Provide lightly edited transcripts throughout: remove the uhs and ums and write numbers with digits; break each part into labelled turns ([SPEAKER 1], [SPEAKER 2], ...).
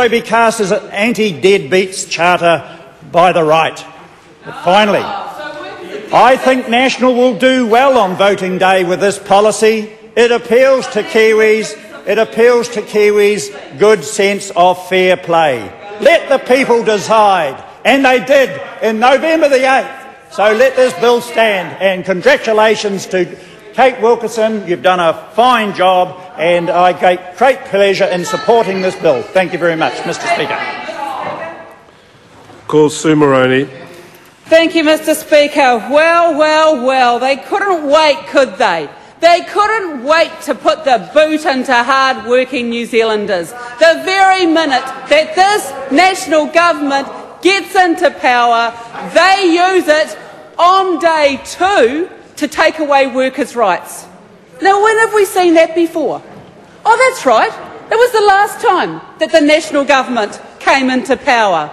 [SPEAKER 1] be cast as an anti-deadbeats charter by the right. But finally, I think National will do well on voting day with this policy. It appeals to Kiwis' good sense of fair play. Let the people decide, and they did in November the 8th. So let this bill stand, and congratulations to Kate Wilkinson. You've done a fine job, and I take great pleasure in supporting this bill. Thank you very much, Mr. Speaker.
[SPEAKER 2] Call Sue Moroney.
[SPEAKER 3] Thank you, Mr. Speaker. Well, they couldn't wait, could they? They couldn't wait to put the boot into hard-working New Zealanders. The very minute that this national government gets into power, they use it on day 2 to take away workers' rights. Now, when have we seen that before? Oh, that's right. It was the last time that the national government came into power.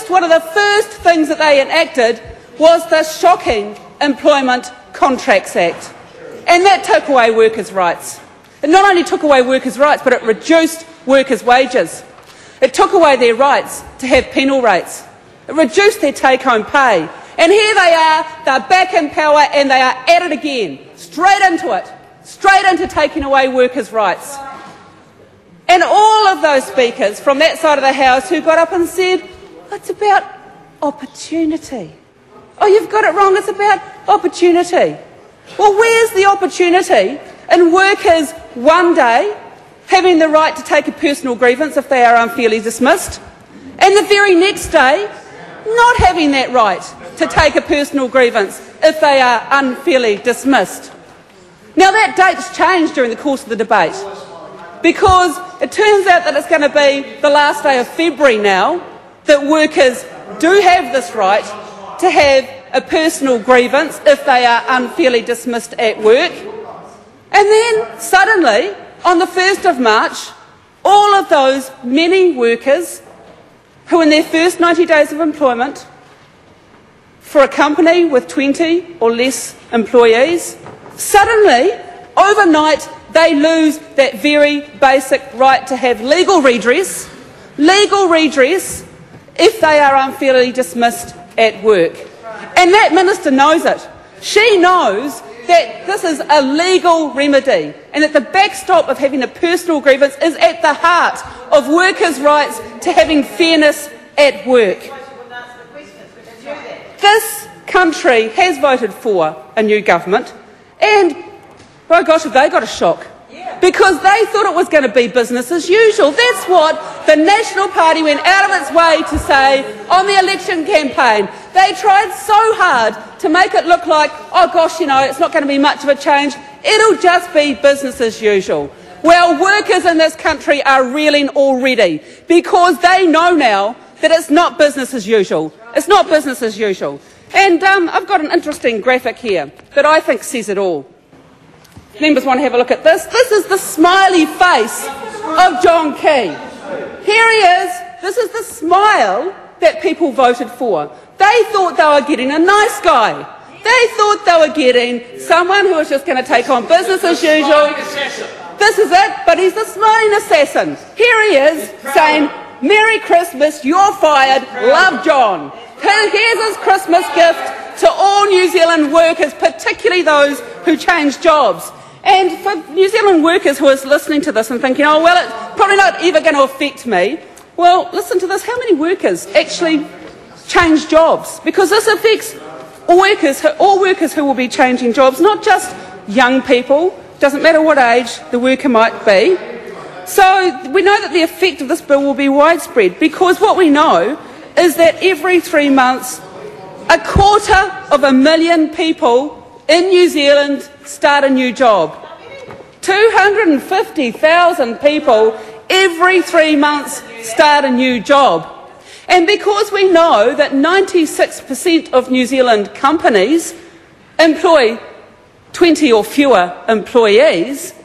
[SPEAKER 3] One of the first things that they enacted was the shocking Employment Contracts Act. And that took away workers' rights. It not only took away workers' rights, but it reduced workers' wages. It took away their rights to have penal rates. It reduced their take-home pay. And here they are, they're back in power and they are at it again, straight into it, straight into taking away workers' rights. And all of those speakers from that side of the House who got up and said, it's about opportunity. Oh, you've got it wrong, it's about opportunity. Well, where's the opportunity in workers one day having the right to take a personal grievance if they are unfairly dismissed, and the very next day not having that right to take a personal grievance if they are unfairly dismissed? Now, that date's changed during the course of the debate, because it turns out that it's going to be the last day of February now that workers do have this right to have a personal grievance if they are unfairly dismissed at work. And then suddenly, on the 1st of March, all of those many workers who in their first 90 days of employment for a company with 20 or less employees, suddenly, overnight, they lose that very basic right to have legal redress if they are unfairly dismissed at work. And that minister knows it. She knows that this is a legal remedy and that the backstop of having a personal grievance is at the heart of workers' rights to having fairness at work. This country has voted for a new government, and, oh gosh, have they got a shock. Because they thought it was going to be business as usual. That's what the National Party went out of its way to say on the election campaign. They tried so hard to make it look like, oh gosh, you know, it's not going to be much of a change. It'll just be business as usual. Well, workers in this country are reeling already because they know now that it's not business as usual. It's not business as usual. And I've got an interesting graphic here that I think says it all. Members want to have a look at this. This is the smiley face of John Key. Here he is. This is the smile that people voted for. They thought they were getting a nice guy. They thought they were getting someone who was just going to take on business as usual. This is it, but he's the smiling assassin. Here he is saying, "Merry Christmas, you're fired, love John." Here's his Christmas gift to all New Zealand workers, particularly those who change jobs. And for New Zealand workers who are listening to this and thinking, oh, well, it's probably not ever going to affect me. Well, listen to this. How many workers actually change jobs? Because this affects all workers who will be changing jobs, not just young people. Doesn't matter what age the worker might be. So we know that the effect of this bill will be widespread, because what we know is that every 3 months, 250,000 people in New Zealand start a new job. 250,000 people every 3 months start a new job. And because we know that 96% of New Zealand companies employ 20 or fewer employees,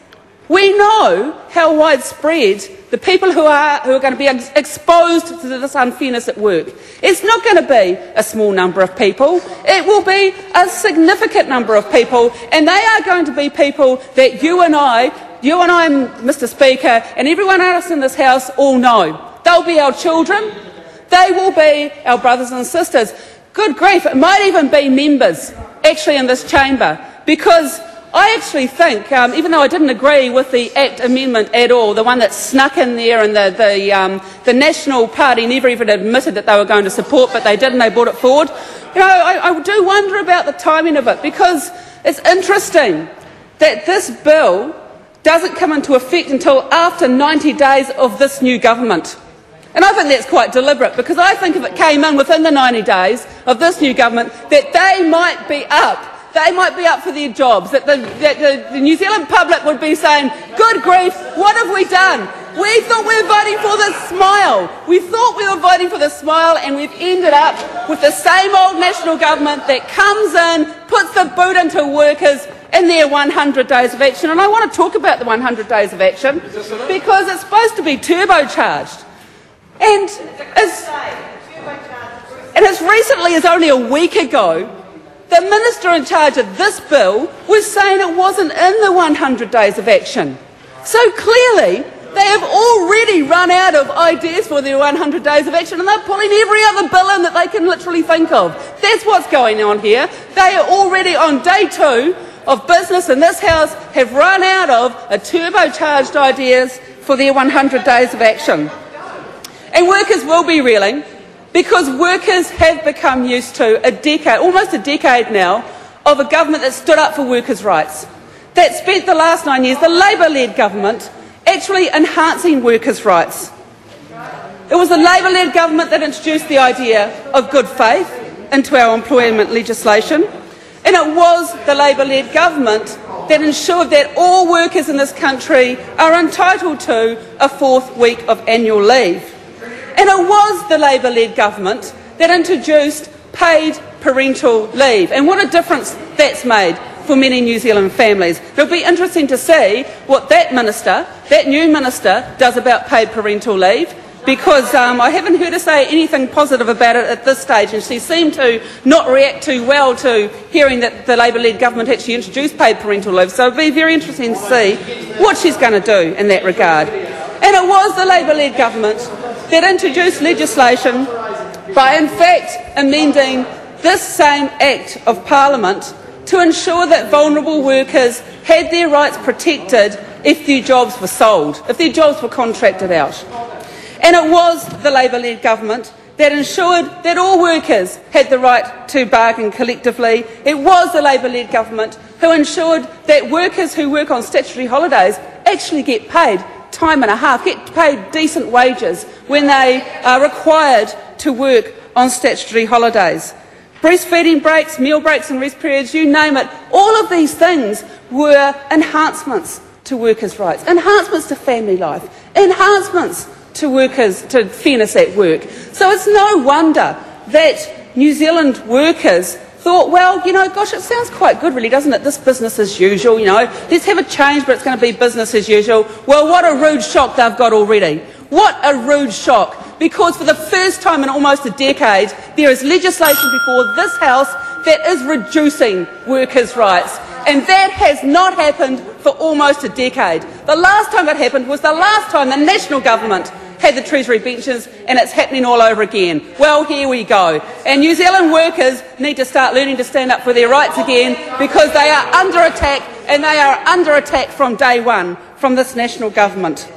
[SPEAKER 3] we know how widespread the people who are going to be exposed to this unfairness at work. It's not going to be a small number of people. It will be a significant number of people, and they are going to be people that you and I you and I, Mr Speaker, and everyone else in this House all know. They'll be our children. They will be our brothers and sisters. Good grief, it might even be members actually in this chamber, because I actually think, even though I didn't agree with the Act amendment at all, the one that snuck in there and the National Party never even admitted that they were going to support, but they did and they brought it forward, I do wonder about the timing of it, because it's interesting that this bill doesn't come into effect until after 90 days of this new government. And I think that's quite deliberate, because I think if it came in within the 90 days of this new government, that they might be up. They might be up for their jobs, that the New Zealand public would be saying, good grief, what have we done? We thought we were voting for the smile. We thought we were voting for the smile, and we've ended up with the same old national government that comes in, puts the boot into workers in their 100 days of action. And I want to talk about the 100 days of action, because it's supposed to be turbocharged. And as recently as only a week ago, the minister in charge of this bill was saying it wasn't in the 100 days of action. So clearly, they have already run out of ideas for their 100 days of action, and they're pulling every other bill in that they can literally think of. That's what's going on here. They are already on day 2 of business in this House, have run out of turbocharged ideas for their 100 days of action. And workers will be reeling, because workers have become used to almost a decade now, of a government that stood up for workers' rights, that spent the last 9 years, the Labour-led government, actually enhancing workers' rights. It was the Labour-led government that introduced the idea of good faith into our employment legislation, and it was the Labour-led government that ensured that all workers in this country are entitled to a 4th week of annual leave. And it was the Labour-led government that introduced paid parental leave. And what a difference that's made for many New Zealand families. It'll be interesting to see what that new minister, does about paid parental leave, because I haven't heard her say anything positive about it at this stage, and she seemed to not react too well to hearing that the Labour-led government actually introduced paid parental leave. So it'll be very interesting to see what she's going to do in that regard. And it was the Labour-led government that introduced legislation by in fact amending this same Act of Parliament to ensure that vulnerable workers had their rights protected if their jobs were sold, if their jobs were contracted out. And it was the Labour-led government that ensured that all workers had the right to bargain collectively. It was the Labour-led government who ensured that workers who work on statutory holidays actually get paid time and a half, get paid decent wages when they are required to work on statutory holidays. Breastfeeding breaks, meal breaks and rest periods, you name it, all of these things were enhancements to workers' rights, enhancements to family life, enhancements to workers, to fairness at work. So it's no wonder that New Zealand workers thought, well, gosh, it sounds quite good really, doesn't it? This business as usual, let's have a change, but it's going to be business as usual. Well, what a rude shock they've got already. What a rude shock, because for the first time in almost a decade, there is legislation before this House that is reducing workers' rights. And that has not happened for almost a decade. The last time it happened was the last time the national government had the Treasury benches, and it's happening all over again. Well, here we go. And New Zealand workers need to start learning to stand up for their rights again, because they are under attack, and they are under attack from day one from this national government.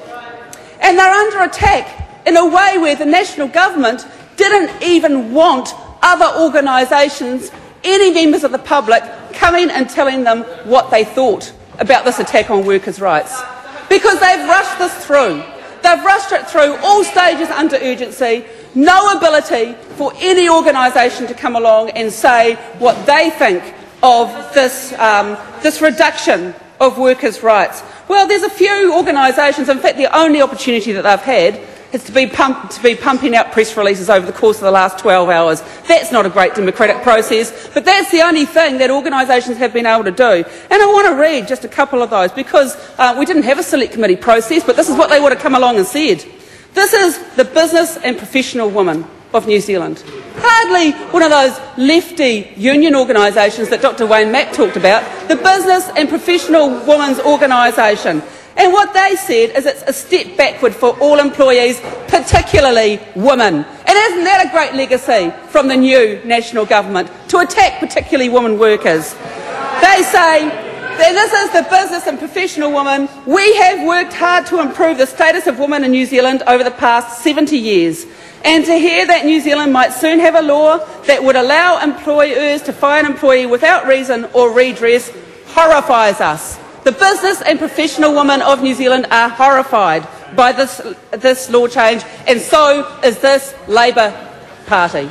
[SPEAKER 3] And they're under attack in a way where the national government didn't even want other organisations, any members of the public, coming and telling them what they thought about this attack on workers' rights. Because they've rushed this through. They've rushed it through all stages under urgency, no ability for any organisation to come along and say what they think of this, this reduction of workers' rights. Well, there's a few organisations, in fact the only opportunity that they've had is to be pumping out press releases over the course of the last 12 hours. That's not a great democratic process, but that's the only thing that organisations have been able to do. And I want to read just a couple of those, because we didn't have a select committee process, but this is what they would have come along and said. This is the Business and Professional Women of New Zealand. Hardly one of those lefty union organisations that Dr Wayne Mack talked about, the Business and Professional Women's Organisation. And what they said is it's a step backward for all employees, particularly women. And isn't that a great legacy from the new national government, to attack particularly women workers? They say that this is the business and professional woman. We have worked hard to improve the status of women in New Zealand over the past 70 years. And to hear that New Zealand might soon have a law that would allow employers to fire an employee without reason or redress horrifies us. The business and professional women of New Zealand are horrified by this law change, and so is this Labour Party.